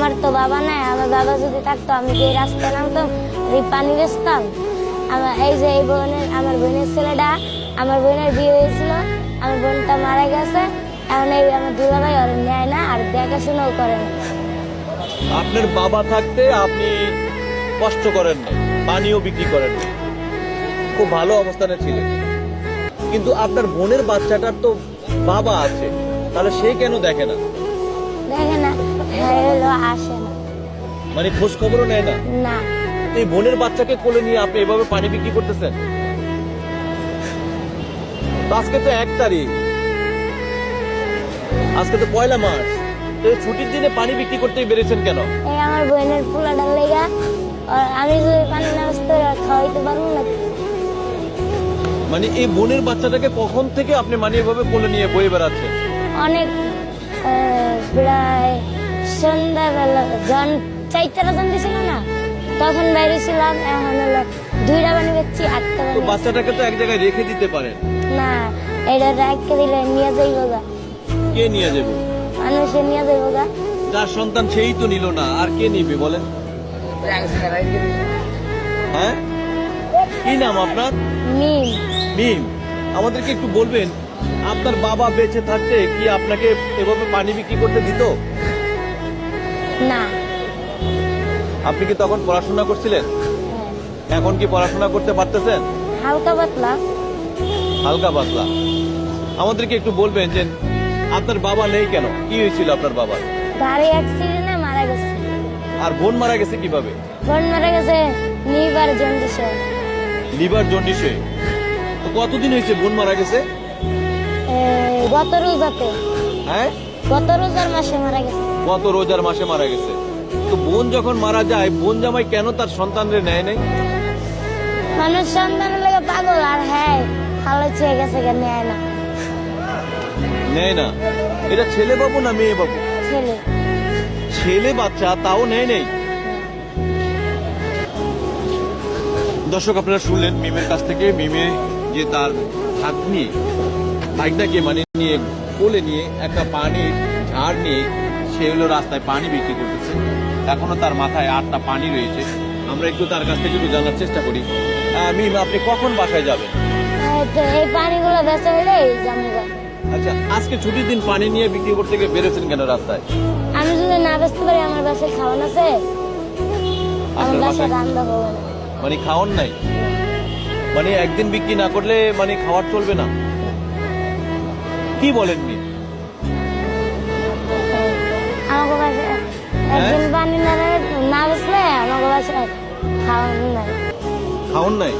আমার তো বাবা নাই, আমার বাবা যদি থাকতো আমি যে রাস্তায় নামতাম, এই পানি বেচতাম। এই যে আমার বোনের ছেলেটা, আমার বোনের বিয়ে হয়েছিল, আমার বোনটা মারা গেছে, এখন এই আমার দুলাভাই ওর নেয় না আর দেখাশোনাও করে না। আপনার বাবা থাকতে আপনি কষ্ট করেন না, পানিও বিক্রি করেন না, খুব ভালো অবস্থানে ছিলেন। কিন্তু আপনার বোনের বাচ্চাটার তো বাবা আছে, তাহলে সে কেন দেখে না? দেখে না, আসে না, মানে খোঁজ খবরও নেয় না। না। এই বোনের বাচ্চাকে কোলে নিয়ে আপনি এভাবে পানি বিক্রি করতেছেন? তো আজকে তো 1 তারিখ, আজকে তো 1 মার্চ, তো এই ছুটির দিনে পানি বিক্রি করতেই বেরিয়েছেন কেন? এই আমার বোনের পোলাটার লেগা, আর আমি যদি পানি না বেচতে খাওয়াইতে পারবো না। মানে এই বোনের বাচ্চাটাকে কখন থেকে আপনি মানে এভাবে কোলে নিয়ে বয়ে বেড়াচ্ছেন? অনেক প্রায় সন্ধ্যাবেলা জন 4টা জন দিছিল না, তখন বাইরেছিলাম। এখন হলো 2টা পানি বেচছি, 8টা তো পানি। বাচ্চাটাকে তো এক জায়গায় রেখে দিতে পারেন। না, এটা রেখে দিলে নিয়ে যাইব গা, কে নিয়ে যাবে? মানুষে নিয়ে যাইব গা। যার সন্তান সেই তো নিল না, আর কে নিবে বলেন? হ্যাঁ, কি নাম আপনার? মিম। মিম, আমাদেরকে একটু বলবেন, আপনার বাবা বেঁচে থাকতে কি আপনাকে এভাবে পানি বিক্রি করতে দিত? না। আপনি কি তখন পড়াশোনা করছিলেন? হ্যাঁ, এখন কি পড়াশোনা করতে পারতেছেন? হালকা পাতলা। হালকা পাতলা। আমাদেরকে একটু বলবেন যে আপনার বাবা নেই কেন, কি হয়েছিল আপনার বাবার? গাড়ি অ্যাক্সিডেন্টে মারা গেছে। আর বোন মারা গেছে কিভাবে? বোন মারা গেছে লিভার জন্ডিসে। লিভার জন্ডিসে? তো কতদিন হয়েছে বোন মারা গেছে? গত রোজাতে, হ্যাঁ, গত রোজার মাসে মারা গেছে। গত রোজার মাসে মারা গেছে। তো বোন যখন মারা যায়, বোন জামাই কেন তার সন্তানরে নেয় নাই? মানুষ সন্তানের লেগে পাগল, আর হ্যাঁ ভালো চেয়ে গেছে, নেয় না। নেয় না? এটা ছেলে বাবু না মেয়ে বাবু? ছেলে। ছেলে বাচ্চা, তাও নেয় নেই। দর্শক, আপনারা শুনলেন মিমের কাছ থেকে। মিমে যে তার ভাগ্নি ভাগনাকে মানে নিয়ে কোলে নিয়ে একটা পানির ঝাড় নিয়ে সে হলো রাস্তায় পানি বিক্রি করতেছে। এখনো তার মাথায় 8টা পানি রয়েছে। আমরা একটু তার কাছ থেকে একটু জানার চেষ্টা করি। মিম, আপনি কখন বাসায় যাবেন? এই পানিগুলো বেঁচে হলে যাবো। আচ্ছা, আজকে ছুটির দিন পানি নিয়ে বিক্রি করতে গিয়ে বেরোছেন কেন রাস্তায়? আমি যদি না বেচতে পারি, আমার বাসায় খাওয়ান আছে, আমার আপনার বাসায় বাসায় রান্না হবে না। মানে খাওয়ান নাই? মানে একদিন বিক্রি না করলে মানে খাওয়ার চলবে না? কি বলেন নি? আমাকে বাসায় একদিন পানি না বেচলে আমাকে বাসায় খাওয়ান নাই। খাওয়ান নাই?